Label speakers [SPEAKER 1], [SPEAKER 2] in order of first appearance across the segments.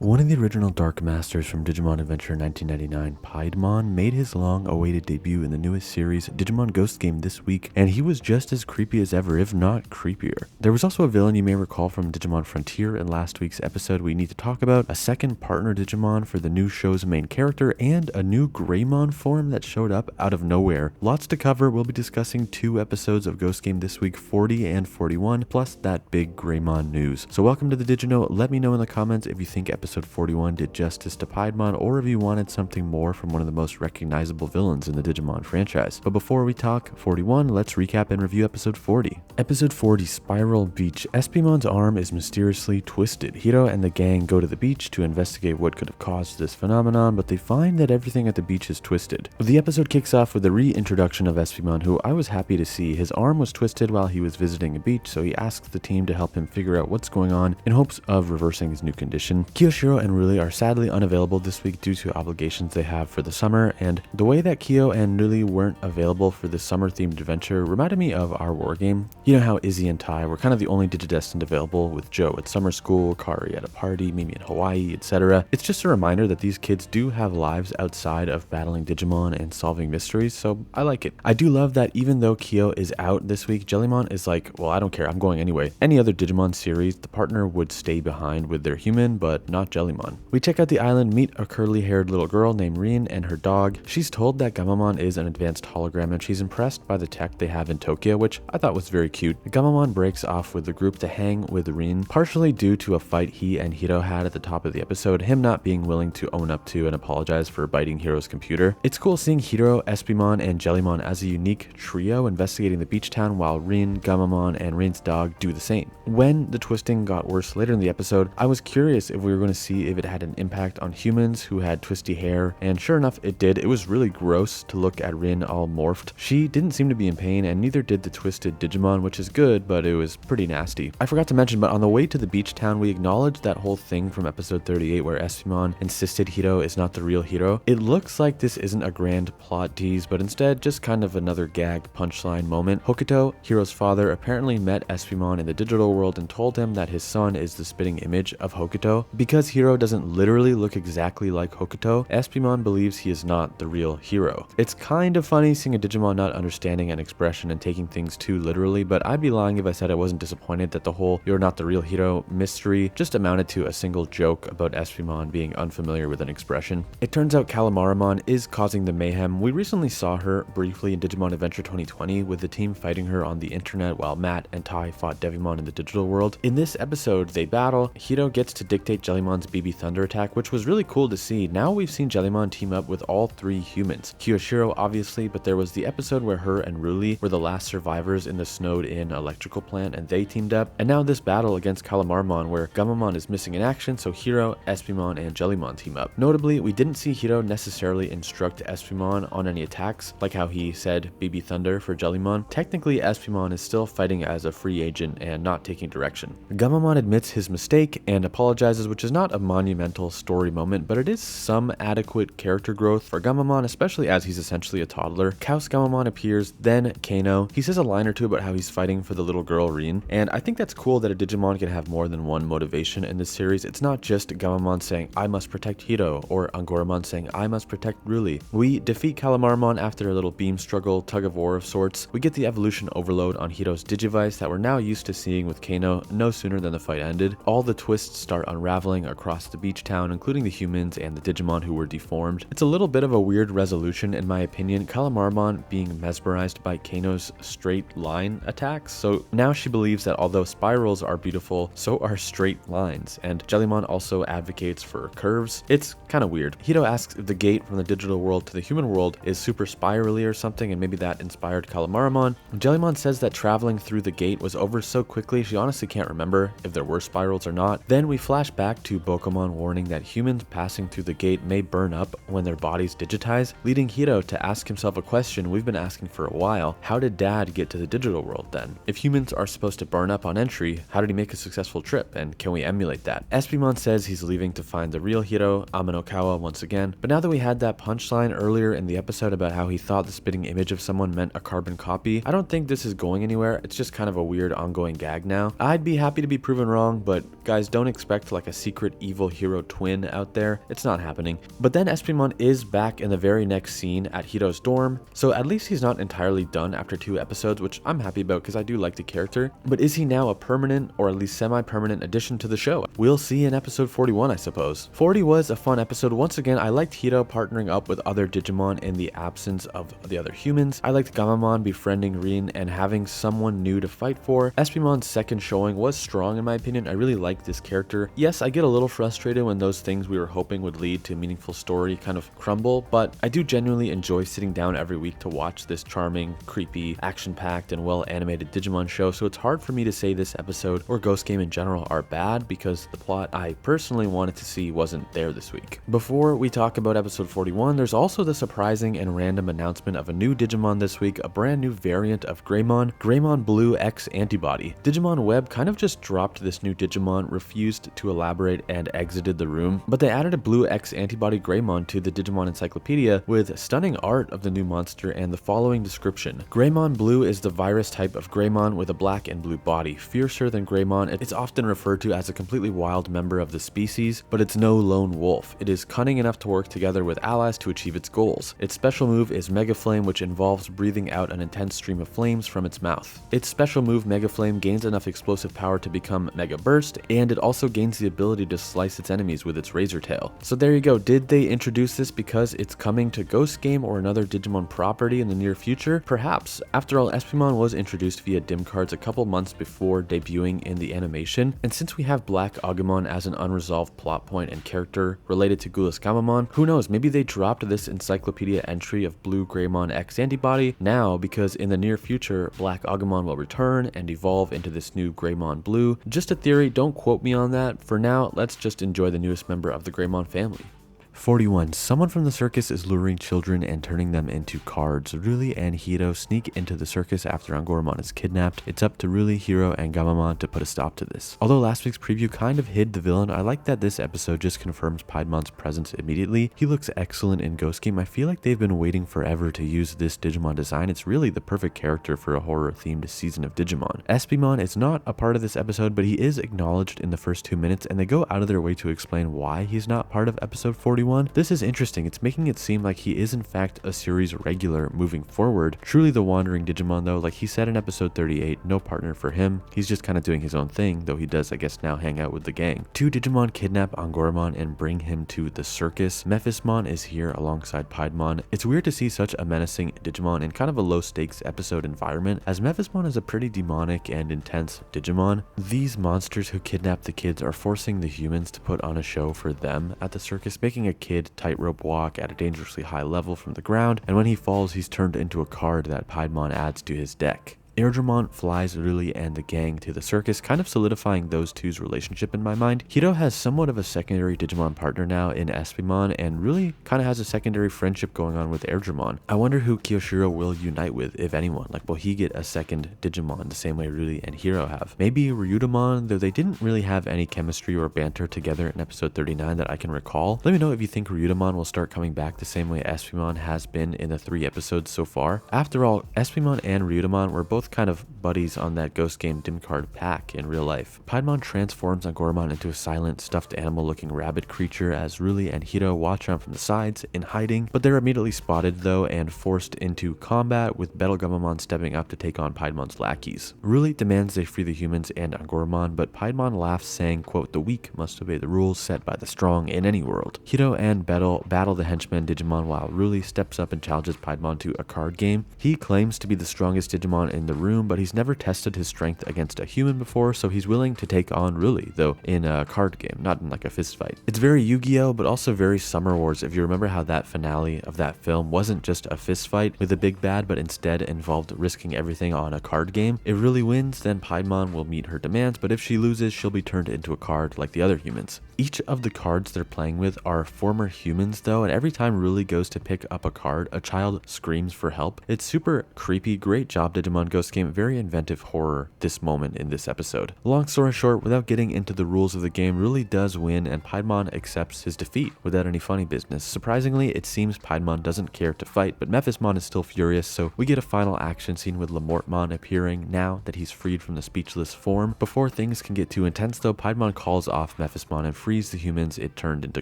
[SPEAKER 1] One of the original Dark Masters from Digimon Adventure 1999, Piedmon, made his long-awaited debut in the newest series, Digimon Ghost Game, this week, and he was just as creepy as ever, if not creepier. There was also a villain you may recall from Digimon Frontier in last week's episode we need to talk about, a second partner Digimon for the new show's main character, and a new Greymon form that showed up out of nowhere. Lots to cover. We'll be discussing 2 episodes of Ghost Game this week, 40 and 41, plus that big Greymon news. So welcome to the Digino. Let me know in the comments if you think episode 41 did justice to Piedmon, or if you wanted something more from one of the most recognizable villains in the Digimon franchise. But before we talk 41, let's recap and review episode 40. Episode 40, Spiral Beach. Espimon's arm is mysteriously twisted. Hiro and the gang go to the beach to investigate what could have caused this phenomenon, but they find that everything at the beach is twisted. The episode kicks off with the reintroduction of Espimon, who I was happy to see. His arm was twisted while he was visiting a beach, so he asks the team to help him figure out what's going on in hopes of reversing his new condition. Kiyoshiro and Ruli are sadly unavailable this week due to obligations they have for the summer, and the way that Kyo and Ruli weren't available for this summer-themed adventure reminded me of our war game. You know how Izzy and Tai were kind of the only Digidestined available, with Joe at summer school, Kari at a party, Mimi in Hawaii, etc. It's just a reminder that these kids do have lives outside of battling Digimon and solving mysteries, so I like it. I do love that even though Kyo is out this week, Jellymon is like, well, I don't care, I'm going anyway. Any other Digimon series, the partner would stay behind with their human, but not Jellymon. We check out the island, meet a curly-haired little girl named Rin and her dog. She's told that Gamamon is an advanced hologram, and she's impressed by the tech they have in Tokyo, which I thought was very cute. Gamamon breaks off with the group to hang with Rin, partially due to a fight he and Hiro had at the top of the episode, him not being willing to own up to and apologize for biting Hiro's computer. It's cool seeing Hiro, Espimon, and Jellymon as a unique trio investigating the beach town, while Rin, Gamamon, and Rin's dog do the same. When the twisting got worse later in the episode, I was curious if we were going to see if it had an impact on humans who had twisty hair, and sure enough it did. It was really gross to look at Rin all morphed. She didn't seem to be in pain, and neither did the twisted Digimon, which is good, but it was pretty nasty. I forgot to mention, but on the way to the beach town we acknowledged that whole thing from episode 38 where Espimon insisted Hiro is not the real Hiro. It looks like this isn't a grand plot tease, but instead just kind of another gag punchline moment. Hokuto, Hiro's father, apparently met Espimon in the digital world and told him that his son is the spitting image of Hokuto. Because Hiro doesn't literally look exactly like Hokuto, Espimon believes he is not the real Hiro. It's kind of funny seeing a Digimon not understanding an expression and taking things too literally, but I'd be lying if I said I wasn't disappointed that the whole "you're not the real Hiro" mystery just amounted to a single joke about Espimon being unfamiliar with an expression. It turns out Calamaramon is causing the mayhem. We recently saw her briefly in Digimon Adventure 2020 with the team fighting her on the internet while Matt and Tai fought Devimon in the digital world. In this episode, they battle. Hiro gets to dictate Jellymon's BB Thunder attack, which was really cool to see. Now we've seen Jellymon team up with all 3 humans. Kiyoshiro obviously, but there was the episode where her and Ruli were the last survivors in the snowed-in electrical plant and they teamed up. And now this battle against Calamaramon where Gamamon is missing in action, so Hiro, Espimon, and Jellymon team up. Notably, we didn't see Hiro necessarily instruct Espimon on any attacks, like how he said BB Thunder for Jellymon. Technically, Espimon is still fighting as a free agent and not taking direction. Gamamon admits his mistake and apologizes, which is not a monumental story moment, but it is some adequate character growth for Gamamon, especially as he's essentially a toddler. Kaos Gamamon appears, then Kano. He says a line or two about how he's fighting for the little girl Rin, and I think that's cool that a Digimon can have more than one motivation in this series. It's not just Gamamon saying, I must protect Hiro, or Angoramon saying, I must protect Ruli. We defeat Calamaramon after a little beam struggle, tug of war of sorts. We get the evolution overload on Hiro's Digivice that we're now used to seeing with Kano no sooner than the fight ended. All the twists start unraveling across the beach town, including the humans and the Digimon who were deformed. It's a little bit of a weird resolution in my opinion, Calamaramon being mesmerized by Kano's straight line attacks. So now she believes that although spirals are beautiful, so are straight lines, and Jellymon also advocates for curves. It's kind of weird. Hiro asks if the gate from the digital world to the human world is super spirally or something, and maybe that inspired Calamaramon. Jellymon says that traveling through the gate was over so quickly she honestly can't remember if there were spirals or not. Then we flash back to Bokomon warning that humans passing through the gate may burn up when their bodies digitize, leading Hiro to ask himself a question we've been asking for a while. How did Dad get to the digital world then? If humans are supposed to burn up on entry, how did he make a successful trip, and can we emulate that? Espimon says he's leaving to find the real Hiro, Amanokawa once again, but now that we had that punchline earlier in the episode about how he thought the spitting image of someone meant a carbon copy, I don't think this is going anywhere. It's just kind of a weird ongoing gag now. I'd be happy to be proven wrong, but guys, don't expect like a secret stupid evil hero twin out there. It's not happening. But then Piedmon is back in the very next scene at Hiro's dorm, so at least he's not entirely done after 2 episodes, which I'm happy about because I do like the character. But is he now a permanent or at least semi-permanent addition to the show? We'll see in episode 41, I suppose. 40 was a fun episode. Once again, I liked Hiro partnering up with other Digimon in the absence of the other humans. I liked Gamamon befriending Rin and having someone new to fight for. Piedmon's second showing was strong in my opinion. I really liked this character. Yes, I get a little frustrated when those things we were hoping would lead to a meaningful story kind of crumble, but I do genuinely enjoy sitting down every week to watch this charming, creepy, action-packed, and well-animated Digimon show, so it's hard for me to say this episode or Ghost Game in general are bad because the plot I personally wanted to see wasn't there this week. Before we talk about episode 41, there's also the surprising and random announcement of a new Digimon this week, a brand new variant of Greymon, Greymon Blue X Antibody. Digimon Web kind of just dropped this new Digimon, refused to elaborate, and exited the room, but they added a Blue X Antibody Greymon to the Digimon Encyclopedia with stunning art of the new monster and the following description. Greymon Blue is the virus type of Greymon with a black and blue body. Fiercer than Greymon, it's often referred to as a completely wild member of the species, but it's no lone wolf. It is cunning enough to work together with allies to achieve its goals. Its special move is Mega Flame, which involves breathing out an intense stream of flames from its mouth. Its special move Mega Flame gains enough explosive power to become Mega Burst, and it also gains the ability to slice its enemies with its razor tail. So there you go. Did they introduce this because it's coming to Ghost Game or another Digimon property in the near future? Perhaps. After all, Piedmon was introduced via dim cards a couple months before debuting in the animation, and since we have Black Agumon as an unresolved plot point and character related to Gulas Gamamon, who knows, maybe they dropped this encyclopedia entry of Blue Greymon X Antibody now because in the near future, Black Agumon will return and evolve into this new Greymon Blue. Just a theory, don't quote me on that. For now, let's just enjoy the newest member of the Greymon family. 41. Someone from the circus is luring children and turning them into cards. Ruli and Hiro sneak into the circus after Angoramon is kidnapped. It's up to Ruli, Hiro, and Gamamon to put a stop to this. Although last week's preview kind of hid the villain, I like that this episode just confirms Piedmon's presence immediately. He looks excellent in Ghost Game. I feel like they've been waiting forever to use this Digimon design. It's really the perfect character for a horror-themed season of Digimon. Piedmon is not a part of this episode, but he is acknowledged in the first 2 minutes, and they go out of their way to explain why he's not part of episode 41. This is interesting. It's making it seem like he is in fact a series regular moving forward. Truly the wandering Digimon though, like he said in episode 38, no partner for him. He's just kind of doing his own thing, though he does I guess now hang out with the gang. 2 Digimon kidnap Angoramon and bring him to the circus. Mephismon is here alongside Piedmon. It's weird to see such a menacing Digimon in kind of a low stakes episode environment, as Mephismon is a pretty demonic and intense Digimon. These monsters who kidnap the kids are forcing the humans to put on a show for them at the circus, making a kid tightrope walk at a dangerously high level from the ground, and when he falls, he's turned into a card that Piedmon adds to his deck. Airdramon flies Ruli and the gang to the circus, kind of solidifying those two's relationship in my mind. Hiro has somewhat of a secondary Digimon partner now in Piedmon, and Ruli kind of has a secondary friendship going on with Airdramon. I wonder who Kiyoshiro will unite with, if anyone. Like, will he get a second Digimon the same way Ruli and Hiro have? Maybe Ryudomon, though they didn't really have any chemistry or banter together in episode 39 that I can recall. Let me know if you think Ryudomon will start coming back the same way Piedmon has been in the 3 episodes so far. After all, Piedmon and Ryudomon were both kind of buddies on that Ghost Game dim card pack in real life. Piedmon transforms Angoramon into a silent, stuffed animal-looking rabbit creature as Ruli and Hiro watch around from the sides in hiding, but they're immediately spotted though and forced into combat, with Betelgeumamon stepping up to take on Piedmon's lackeys. Ruli demands they free the humans and Angoramon, but Piedmon laughs, saying, quote, "The weak must obey the rules set by the strong in any world." Hiro and Betel battle the henchmen Digimon while Ruli steps up and challenges Piedmon to a card game. He claims to be the strongest Digimon in the room, but he's never tested his strength against a human before, so he's willing to take on Ruli, though in a card game, not in like a fist fight. It's very Yu-Gi-Oh, but also very Summer Wars, if you remember how that finale of that film wasn't just a fist fight with a big bad, but instead involved risking everything on a card game. If Ruli wins, then Piedmon will meet her demands, but if she loses, she'll be turned into a card like the other humans. Each of the cards they're playing with are former humans though, and every time Ruli goes to pick up a card, a child screams for help. It's super creepy. Great job, Digimon Ghost Game. Very inventive horror this moment in this episode. Long story short, without getting into the rules of the game, Ruli does win and Piedmon accepts his defeat without any funny business. Surprisingly, it seems Piedmon doesn't care to fight, but Mephismon is still furious, so we get a final action scene with Lamortmon appearing now that he's freed from the speechless form. Before things can get too intense though, Piedmon calls off Mephismon and frees the humans it turned into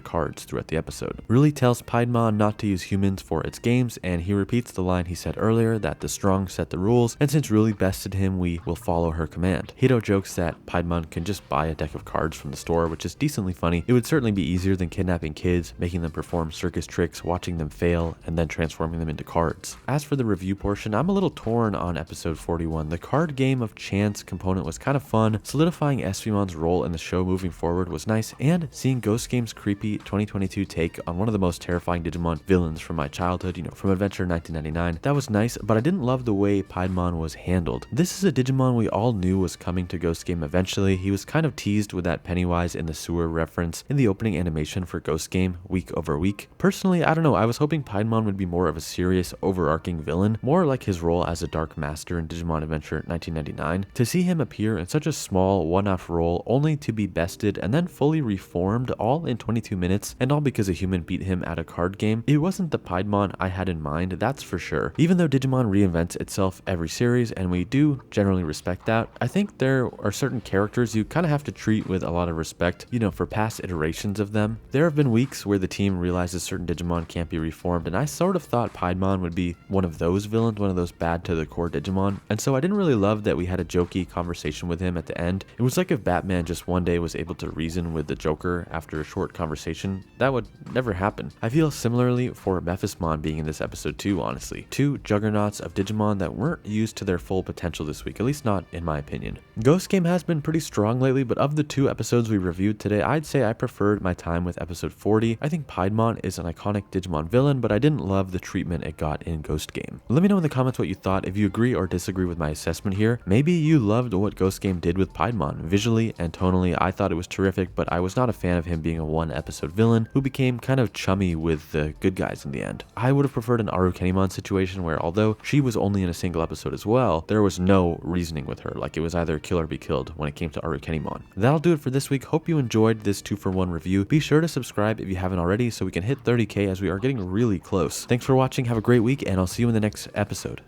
[SPEAKER 1] cards throughout the episode. Ruli tells Piedmon not to use humans for its games, and he repeats the line he said earlier that the strong set the rules, and since Ruli bested him, we will follow her command. Hito jokes that Piedmon can just buy a deck of cards from the store, which is decently funny. It would certainly be easier than kidnapping kids, making them perform circus tricks, watching them fail, and then transforming them into cards. As for the review portion, I'm a little torn on episode 41. The card game of chance component was kind of fun, solidifying SVmon's role in the show moving forward was nice, and seeing Ghost Game's creepy 2022 take on one of the most terrifying Digimon villains from my childhood, from Adventure 1999, that was nice, but I didn't love the way Piedmon was handled. This is a Digimon we all knew was coming to Ghost Game eventually. He was kind of teased with that Pennywise in the sewer reference in the opening animation for Ghost Game week over week. Personally, I don't know, I was hoping Piedmon would be more of a serious, overarching villain, more like his role as a Dark Master in Digimon Adventure 1999. To see him appear in such a small, one-off role, only to be bested and then fully reformed, all in 22 minutes, and all because a human beat him at a card game, it wasn't the Piedmon I had in mind, that's for sure. Even though Digimon reinvents itself every series, and we do generally respect that, I think there are certain characters you kind of have to treat with a lot of respect, for past iterations of them. There have been weeks where the team realizes certain Digimon can't be reformed, and I sort of thought Piedmon would be one of those villains, one of those bad to the core Digimon, and so I didn't really love that we had a jokey conversation with him at the end. It was like if Batman just one day was able to reason with the Joker after a short conversation. That would never happen. I feel similarly for Mephismon being in this episode too, honestly. Two juggernauts of Digimon that weren't used to their full potential this week, at least not in my opinion. Ghost Game has been pretty strong lately, but of the two episodes we reviewed today, I'd say I preferred my time with episode 40. I think Piedmon is an iconic Digimon villain, but I didn't love the treatment it got in Ghost Game. Let me know in the comments what you thought, if you agree or disagree with my assessment here. Maybe you loved what Ghost Game did with Piedmon. Visually and tonally, I thought it was terrific, but I was not a fan of him being a one-episode villain who became kind of chummy with the good guys in the end. I would have preferred an Arukenimon situation where, although she was only in a single episode as well, there was no reasoning with her, like it was either kill or be killed when it came to Arukenimon. That'll do it for this week. Hope you enjoyed this 2-for-1 review. Be sure to subscribe if you haven't already so we can hit 30K as we are getting really close. Thanks for watching, have a great week, and I'll see you in the next episode.